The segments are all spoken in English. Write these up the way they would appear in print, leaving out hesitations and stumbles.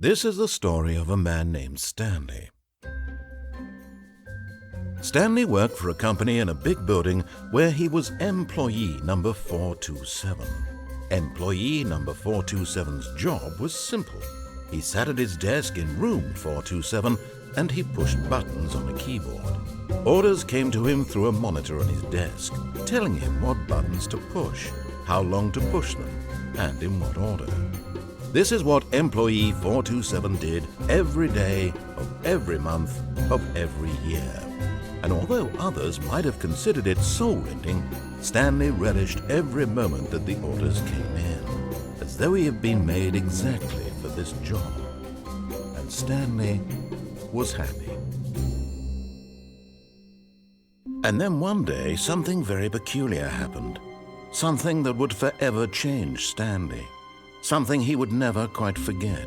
This is the story of a man named Stanley. Stanley worked for a company in a big building where he was employee number 427. Employee number 427's job was simple. He sat at his desk in room 427 and he pushed buttons on a keyboard. Orders came to him through a monitor on his desk, telling him what buttons to push, how long to push them, and in what order. This is what employee 427 did every day of every month of every year. And although others might have considered it soul-rending, Stanley relished every moment that the orders came in, as though he had been made exactly for this job. And Stanley was happy. And then one day, something very peculiar happened. Something that would forever change Stanley. Something he would never quite forget.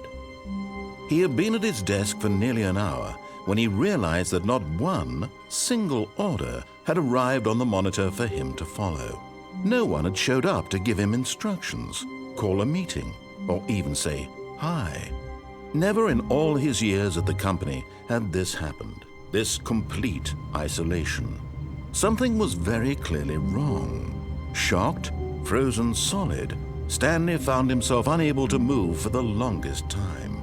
He had been at his desk for nearly an hour when he realized that not one single order had arrived on the monitor for him to follow. No one had showed up to give him instructions, call a meeting, or even say hi. Never in all his years at the company had this happened, this complete isolation. Something was very clearly wrong. Shocked, frozen solid, Stanley found himself unable to move for the longest time.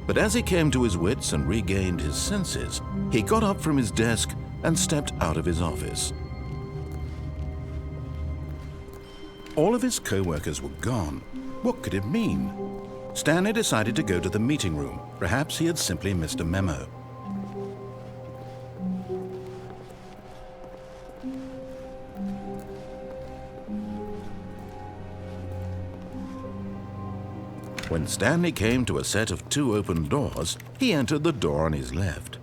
But as he came to his wits and regained his senses, he got up from his desk and stepped out of his office. All of his co-workers were gone. What could it mean? Stanley decided to go to the meeting room. Perhaps he had simply missed a memo. When Stanley came to a set of 2 open doors, he entered the door on his left.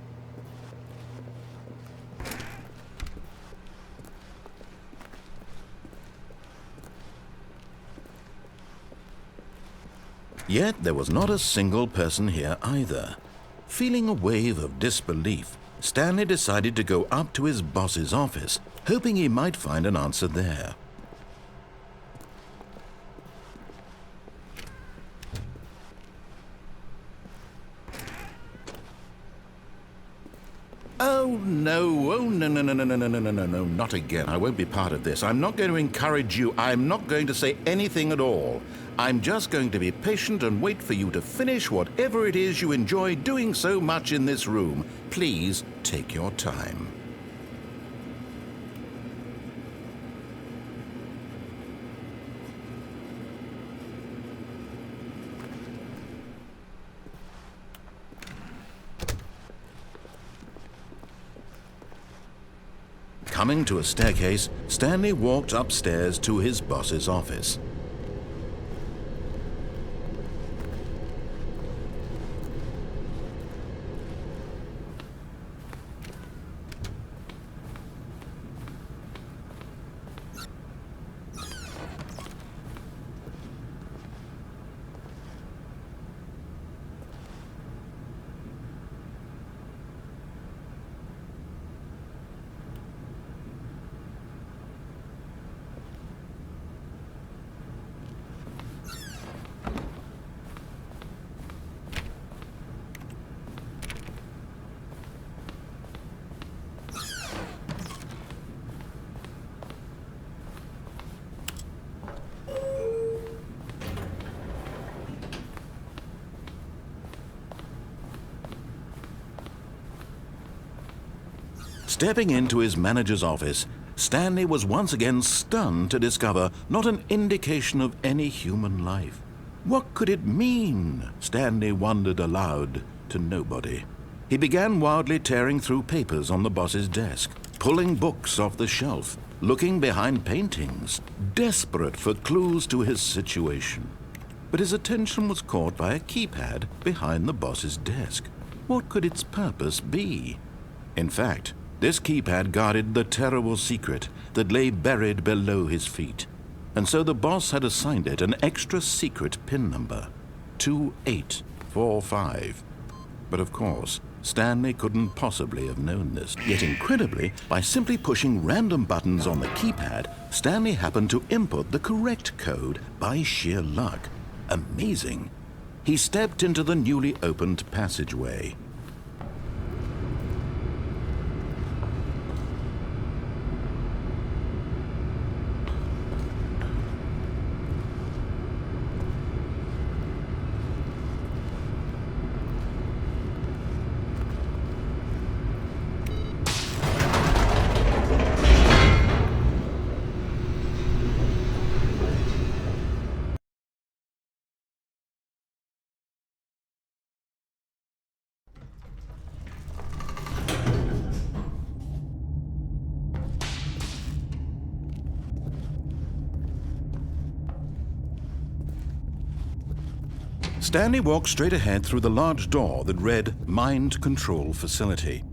Yet there was not a single person here either. Feeling a wave of disbelief, Stanley decided to go up to his boss's office, hoping he might find an answer there. Oh, no, not again. I won't be part of this. I'm not going to encourage you. I'm not going to say anything at all. I'm just going to be patient and wait for you to finish whatever it is you enjoy doing so much in this room. Please take your time. Coming to a staircase, Stanley walked upstairs to his boss's office. Stepping into his manager's office, Stanley was once again stunned to discover not an indication of any human life. What could it mean? Stanley wondered aloud to nobody. He began wildly tearing through papers on the boss's desk, pulling books off the shelf, looking behind paintings, desperate for clues to his situation. But his attention was caught by a keypad behind the boss's desk. What could its purpose be? In fact, this keypad guarded the terrible secret that lay buried below his feet. And so the boss had assigned it an extra secret PIN number, 2845. But of course, Stanley couldn't possibly have known this. Yet incredibly, by simply pushing random buttons on the keypad, Stanley happened to input the correct code by sheer luck. Amazing. he stepped into the newly opened passageway. Stanley walked straight ahead through the large door that read Mind Control Facility.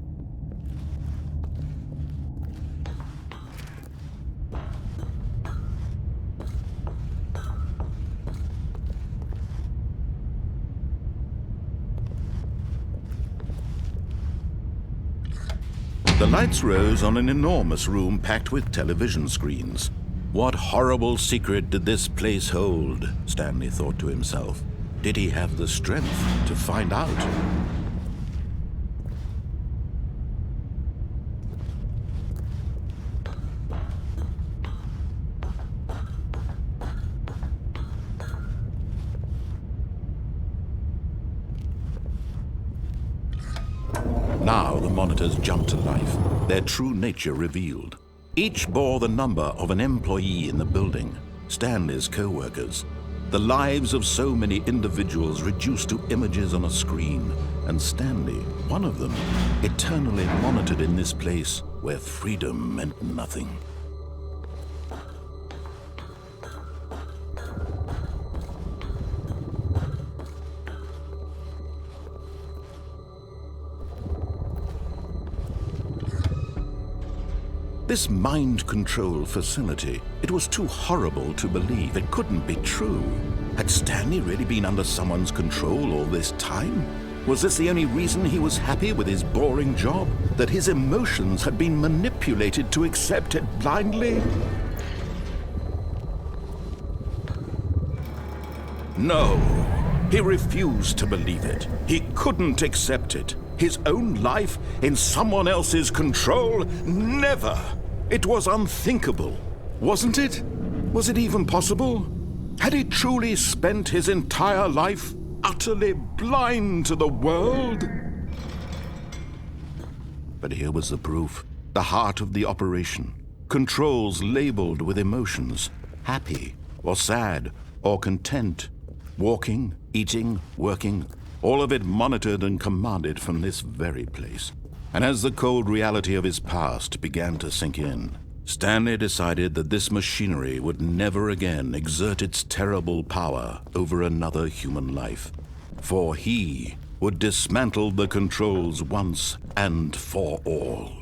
The lights rose on an enormous room packed with television screens. What horrible secret did this place hold? Stanley thought to himself. Did he have the strength to find out? Now the monitors jumped to life, their true nature revealed. Each bore the number of an employee in the building, Stanley's co-workers. The lives of so many individuals reduced to images on a screen, and Stanley, one of them, eternally monitored in this place where freedom meant nothing. This mind control facility, it was too horrible to believe. It couldn't be true. Had Stanley really been under someone's control all this time? Was this the only reason he was happy with his boring job? That his emotions had been manipulated to accept it blindly? No, he refused to believe it. He couldn't accept it. His own life in someone else's control? Never! It was unthinkable, wasn't it? Was it even possible? Had he truly spent his entire life utterly blind to the world? But here was the proof, the heart of the operation. Controls labeled with emotions, happy or sad or content, walking, eating, working, all of it monitored and commanded from this very place. And as the cold reality of his past began to sink in, Stanley decided that this machinery would never again exert its terrible power over another human life. For he would dismantle the controls once and for all.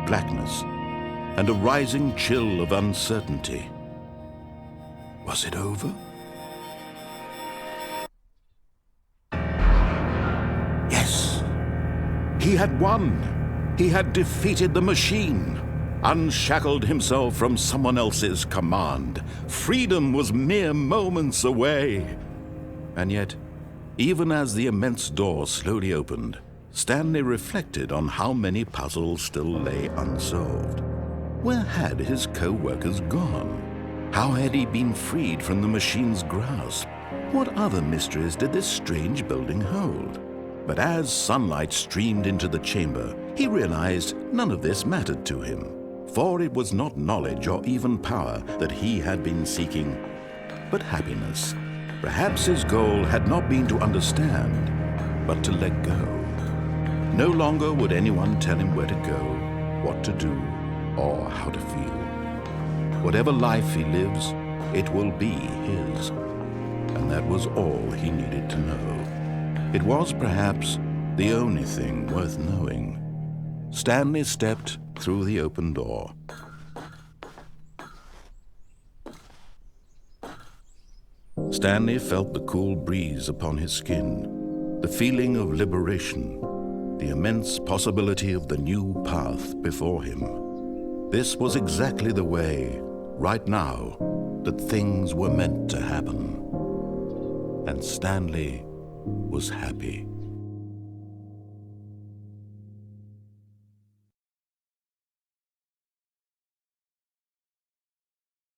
Blackness, and a rising chill of uncertainty. Was it over? Yes! He had won! He had defeated the machine, unshackled himself from someone else's command. Freedom was mere moments away. And yet, even as the immense door slowly opened, Stanley reflected on how many puzzles still lay unsolved. Where had his co-workers gone? How had he been freed from the machine's grasp? What other mysteries did this strange building hold? But as sunlight streamed into the chamber, he realized none of this mattered to him, for it was not knowledge or even power that he had been seeking, but happiness. Perhaps his goal had not been to understand, but to let go. No longer would anyone tell him where to go, what to do, or how to feel. Whatever life he lives, it will be his. And that was all he needed to know. It was perhaps the only thing worth knowing. Stanley stepped through the open door. Stanley felt the cool breeze upon his skin, the feeling of liberation, the immense possibility of the new path before him. This was exactly the way, right now, that things were meant to happen. And Stanley was happy.